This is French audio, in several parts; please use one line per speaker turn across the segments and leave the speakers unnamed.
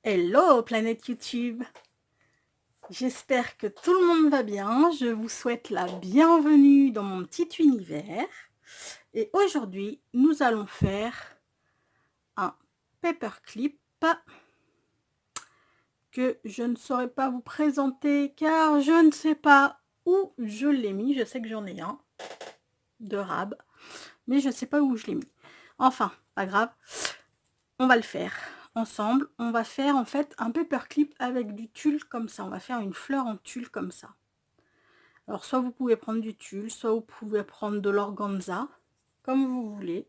Hello planète YouTube, j'espère que tout le monde va bien, je vous souhaite la bienvenue dans mon petit univers et aujourd'hui nous allons faire un paperclip que je ne saurais pas vous présenter car je ne sais pas où je l'ai mis, je sais que j'en ai un de rab mais je ne sais pas où je l'ai mis, enfin pas grave, on va le faire ensemble. On va faire en fait un paperclip avec du tulle comme ça, on va faire une fleur en tulle comme ça. Alors soit vous pouvez prendre du tulle, soit vous pouvez prendre de l'organza, comme vous voulez.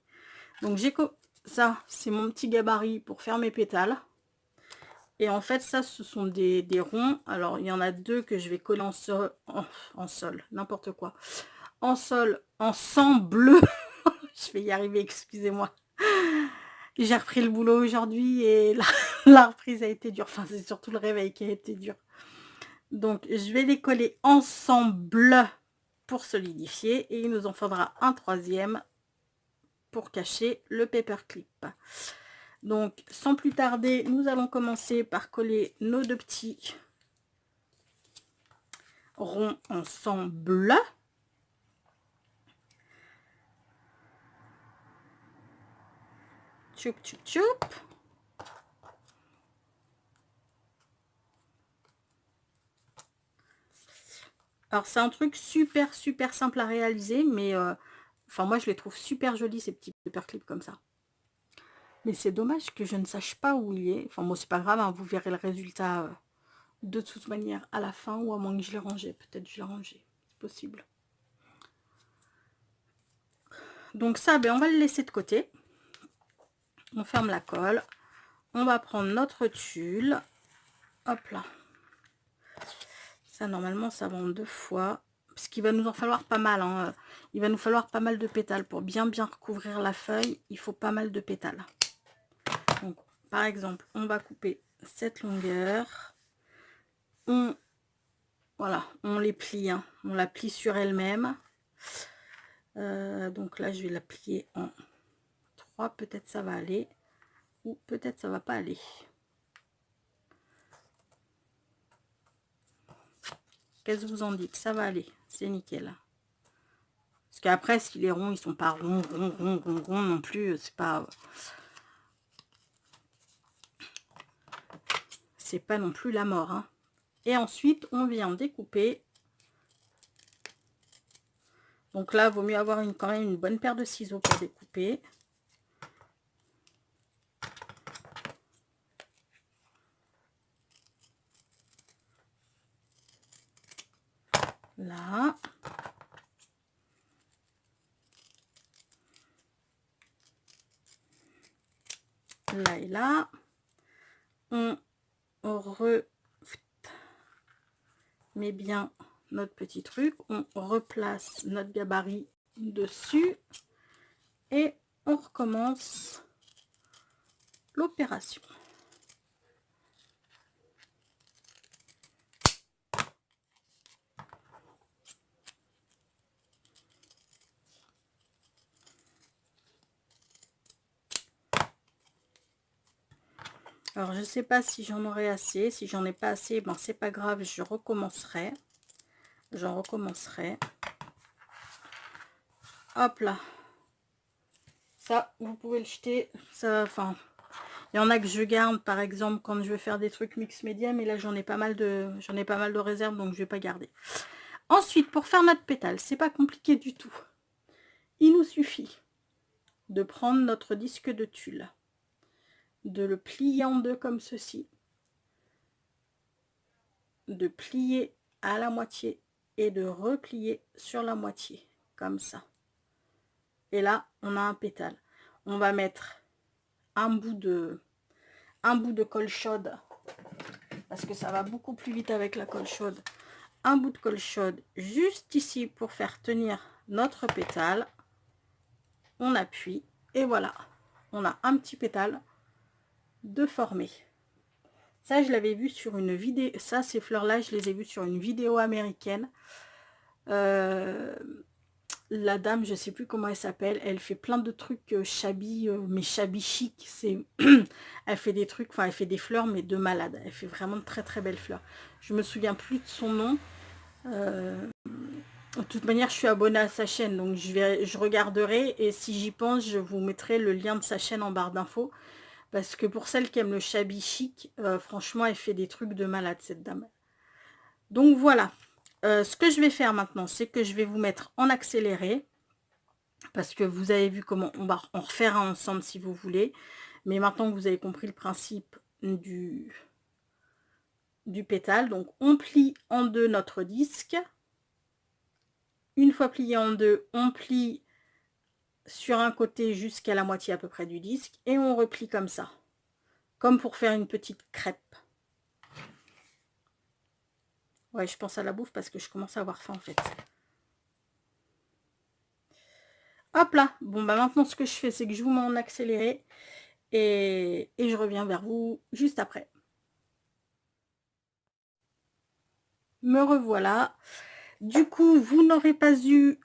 Donc j'ai ça, c'est mon petit gabarit pour faire mes pétales. Et en fait ça ce sont des ronds. Alors il y en a deux que je vais coller en sol, n'importe quoi. En sol, en sang bleu. Je vais y arriver, excusez-moi. J'ai repris le boulot aujourd'hui et la reprise a été dure. Enfin, c'est surtout le réveil qui a été dur. Donc, je vais les coller ensemble pour solidifier. Et il nous en faudra un troisième pour cacher le paperclip. Donc, sans plus tarder, nous allons commencer par coller nos deux petits ronds ensemble. Tchoup, tchoup, tchoup. Alors c'est un truc super simple à réaliser, mais enfin moi je les trouve super jolis ces petits paperclips comme ça. Mais c'est dommage que je ne sache pas où il est. Enfin bon c'est pas grave, hein, vous verrez le résultat de toute manière à la fin, ou à moins que je l'ai rangé. Peut-être je l'ai rangé, c'est possible. Donc ça, ben, on va le laisser de côté. On ferme la colle. On va prendre notre tulle. Hop là. Ça normalement ça va en deux fois. Parce qu'il va nous en falloir pas mal. Hein. Il va nous falloir pas mal de pétales. Pour bien recouvrir la feuille, il faut pas mal de pétales. Donc, par exemple, on va couper cette longueur. Voilà, on les plie. Hein. On la plie sur elle-même. Donc là, je vais la plier en 3. Peut-être ça va aller. Ou peut-être ça va pas aller. Qu'est-ce que vous en dites? Ça va aller. C'est nickel. Parce qu'après, si les ronds, ils sont pas ronds non plus, c'est pas... C'est pas non plus la mort. Hein. Et ensuite, on vient découper. Donc là, il vaut mieux avoir quand même une bonne paire de ciseaux pour découper. Là. Là et là. On met bien notre petit truc. On replace notre gabarit dessus. Et on recommence l'opération. Alors, je sais pas si j'en aurai assez. Si j'en ai pas assez, ben c'est pas grave, je recommencerai. J'en recommencerai. Hop là. Ça, vous pouvez le jeter. Ça, enfin, il y en a que je garde, par exemple, quand je veux faire des trucs mix média, mais là, j'en ai pas mal de réserves, donc je vais pas garder. Ensuite, pour faire notre pétale, c'est pas compliqué du tout. Il nous suffit de prendre notre disque de tulle, de le plier en deux comme ceci, de plier à la moitié et de replier sur la moitié, comme ça. Et là, on a un pétale. On va mettre un bout de colle chaude, parce que ça va beaucoup plus vite avec la colle chaude. Un bout de colle chaude juste ici pour faire tenir notre pétale. On appuie et voilà, on a un petit pétale de formé. Ça, je l'avais vu sur une vidéo. Ça, ces fleurs-là, je les ai vues sur une vidéo américaine. la dame, je sais plus comment elle s'appelle, elle fait plein de trucs shabby, mais shabby chic. C'est elle fait des trucs, enfin elle fait des fleurs, mais de malade. Elle fait vraiment de très très belles fleurs. Je me souviens plus de son nom. De toute manière, je suis abonnée à sa chaîne, donc je regarderai, et si j'y pense, je vous mettrai le lien de sa chaîne en barre d'infos. Parce que pour celles qui aiment le shabby chic, franchement, elle fait des trucs de malade, cette dame. Donc voilà. Ce que je vais faire maintenant, c'est que je vais vous mettre en accéléré. Parce que vous avez vu comment on va en refaire un ensemble si vous voulez. Mais maintenant que vous avez compris le principe du pétale, donc on plie en deux notre disque. Une fois plié en deux, on plie sur un côté jusqu'à la moitié à peu près du disque et on replie comme ça, comme pour faire une petite crêpe. Ouais, je pense à la bouffe parce que je commence à avoir faim en fait. Hop là. Bon bah maintenant ce que je fais, c'est que je vous mets en accéléré et je reviens vers vous juste après. Me revoilà. Du coup, vous n'aurez pas eu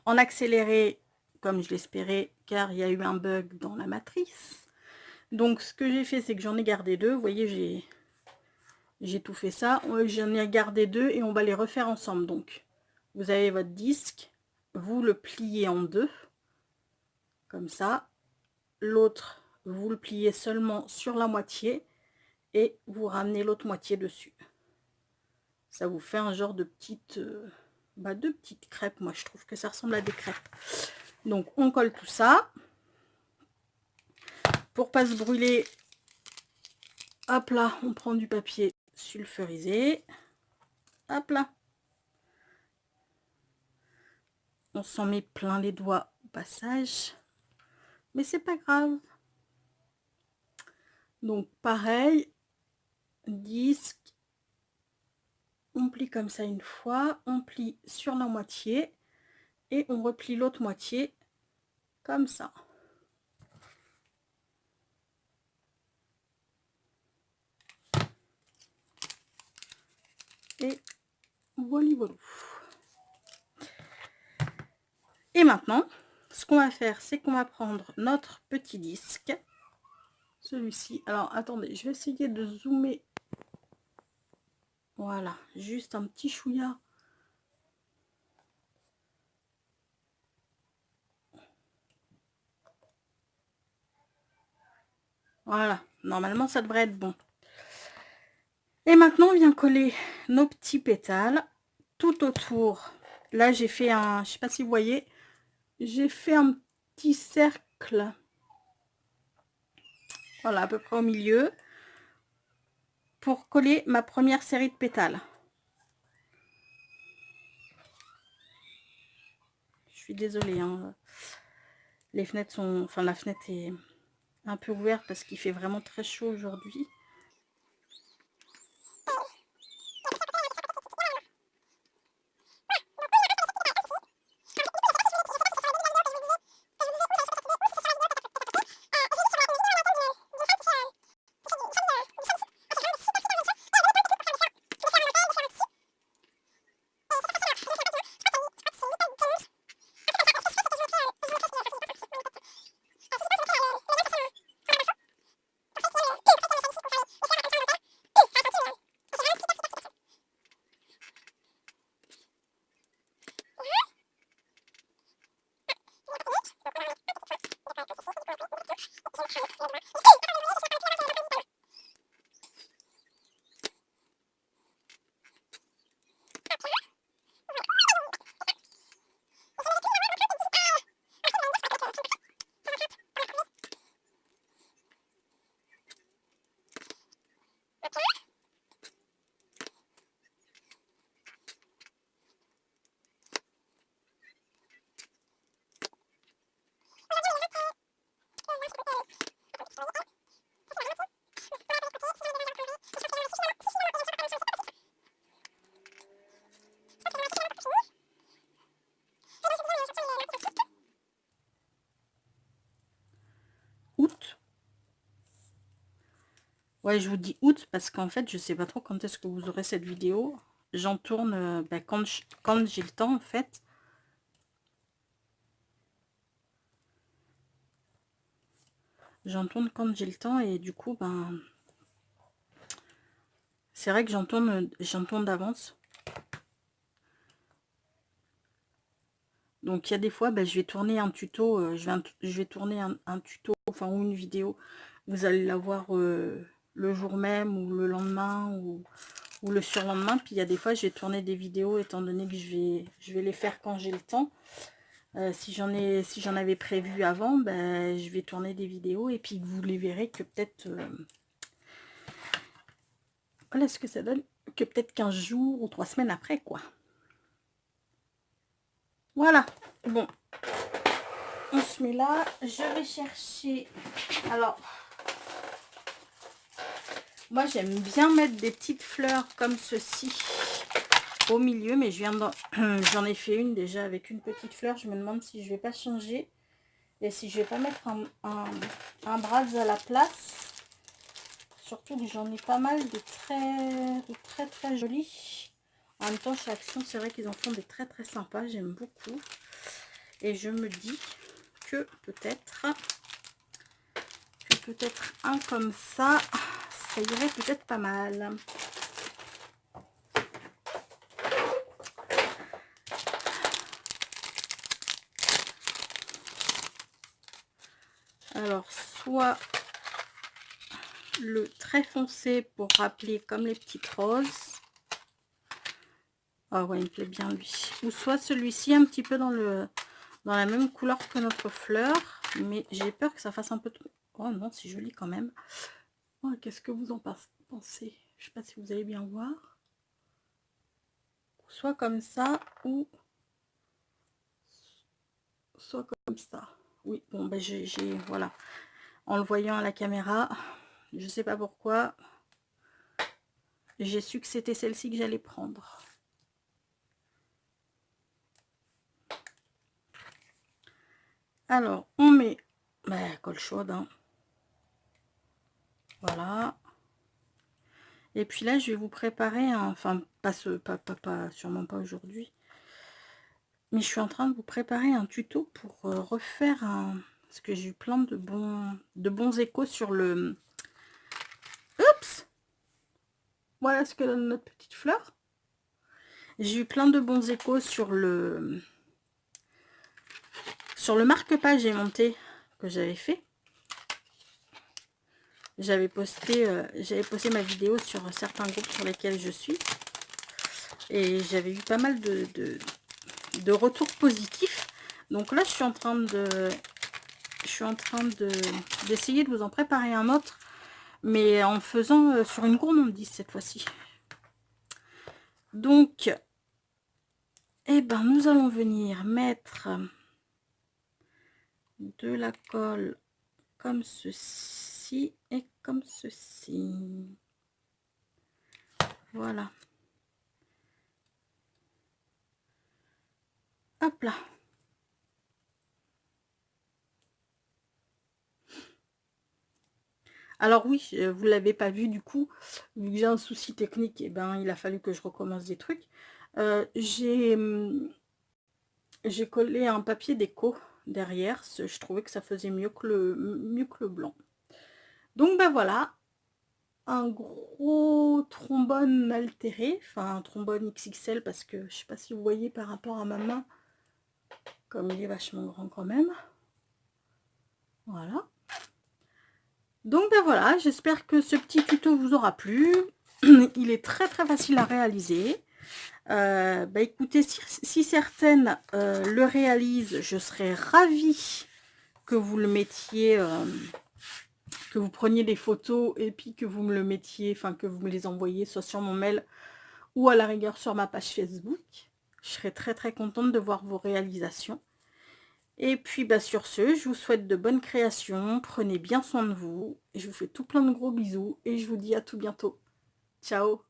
en accéléré comme je l'espérais, car il y a eu un bug dans la matrice. Donc ce que j'ai fait, c'est que j'en ai gardé deux. Vous voyez, j'ai tout fait ça. J'en ai gardé deux et on va les refaire ensemble. Donc vous avez votre disque, vous le pliez en deux, comme ça. L'autre, vous le pliez seulement sur la moitié et vous ramenez l'autre moitié dessus. Ça vous fait un genre de petites crêpes. Moi, je trouve que ça ressemble à des crêpes. Donc, on colle tout ça. Pour pas se brûler, hop là, on prend du papier sulfurisé. Hop là. On s'en met plein les doigts au passage. Mais c'est pas grave. Donc, pareil, disque. On plie comme ça une fois. On plie sur la moitié. Et on replie l'autre moitié comme ça. Et voilà, voilà. Et maintenant, ce qu'on va faire, c'est qu'on va prendre notre petit disque. Celui-ci. Alors, attendez, je vais essayer de zoomer. Voilà, juste un petit chouïa. Voilà, normalement, ça devrait être bon. Et maintenant, on vient coller nos petits pétales tout autour. Là, j'ai fait un, je sais pas si vous voyez, j'ai fait un petit cercle. Voilà, à peu près au milieu. Pour coller ma première série de pétales. Je suis désolée, hein. Les fenêtres sont... Enfin, la fenêtre est un peu ouverte parce qu'il fait vraiment très chaud aujourd'hui. Août. Ouais, je vous dis août parce qu'en fait, je sais pas trop quand est-ce que vous aurez cette vidéo. J'en tourne quand j'ai le temps en fait. J'en tourne quand j'ai le temps et du coup, ben, c'est vrai que j'en tourne d'avance. Donc il y a des fois, ben, je vais tourner un tuto, je vais tourner un tuto, enfin ou une vidéo. Vous allez la voir le jour même ou le lendemain ou le surlendemain. Puis il y a des fois, je vais tourner des vidéos étant donné que je vais les faire quand j'ai le temps. Si j'en avais prévu avant, ben, je vais tourner des vidéos et puis vous les verrez que peut-être... voilà ce que ça donne, que peut-être 15 jours ou 3 semaines après, quoi. Voilà, bon. On se met là, je vais chercher... Alors, moi j'aime bien mettre des petites fleurs comme ceci au milieu, mais j'en ai fait une déjà avec une petite fleur. Je me demande si je vais pas changer et si je vais pas mettre un bras à la place. Surtout que j'en ai pas mal de très jolis. En même temps, chez Action, c'est vrai qu'ils en font des très sympas. J'aime beaucoup. Et je me dis que peut-être un comme ça irait peut-être pas mal. Alors, soit le très foncé pour rappeler comme les petites roses. Ah ouais, il me plaît bien lui. Ou soit celui-ci un petit peu dans la même couleur que notre fleur. Mais j'ai peur que ça fasse un peu trop... Oh non, c'est joli quand même. Oh, qu'est-ce que vous en pensez? Je sais pas si vous allez bien voir. Soit comme ça ou soit comme ça. Oui, bon, ben voilà. En le voyant à la caméra, je sais pas pourquoi, j'ai su que c'était celle-ci que j'allais prendre. Alors, on met colle chaude, hein. Voilà. Et puis là, je vais vous préparer enfin, sûrement pas aujourd'hui. Mais je suis en train de vous préparer un tuto pour refaire parce que j'ai eu plein de bons échos sur le... Oups! Voilà ce que donne notre petite fleur. J'ai eu plein de bons échos sur le marque-page aimanté que j'avais fait. J'avais posté ma vidéo sur certains groupes sur lesquels je suis. Et j'avais eu pas mal de retours positifs. Donc là, je suis en train d'essayer de vous en préparer un autre, mais en faisant sur une gourmandise cette fois-ci. Donc, eh ben, nous allons venir mettre de la colle comme ceci et comme ceci. Voilà. Hop là. Alors oui, vous l'avez pas vu du coup, vu que j'ai un souci technique, et ben il a fallu que je recommence des trucs. J'ai collé un papier déco derrière, je trouvais que ça faisait mieux que le blanc. Donc ben voilà, un gros trombone altéré, enfin un trombone XXL parce que je sais pas si vous voyez par rapport à ma main, comme il est vachement grand quand même. Voilà. Donc ben voilà, j'espère que ce petit tuto vous aura plu. Il est très facile à réaliser. Écoutez, si certaines le réalisent, je serais ravie que vous le mettiez, que vous preniez des photos et puis que vous me le mettiez, enfin que vous me les envoyiez soit sur mon mail ou à la rigueur sur ma page Facebook. Je serais très contente de voir vos réalisations. Et puis sur ce, je vous souhaite de bonnes créations, prenez bien soin de vous, et je vous fais tout plein de gros bisous, et je vous dis à tout bientôt. Ciao!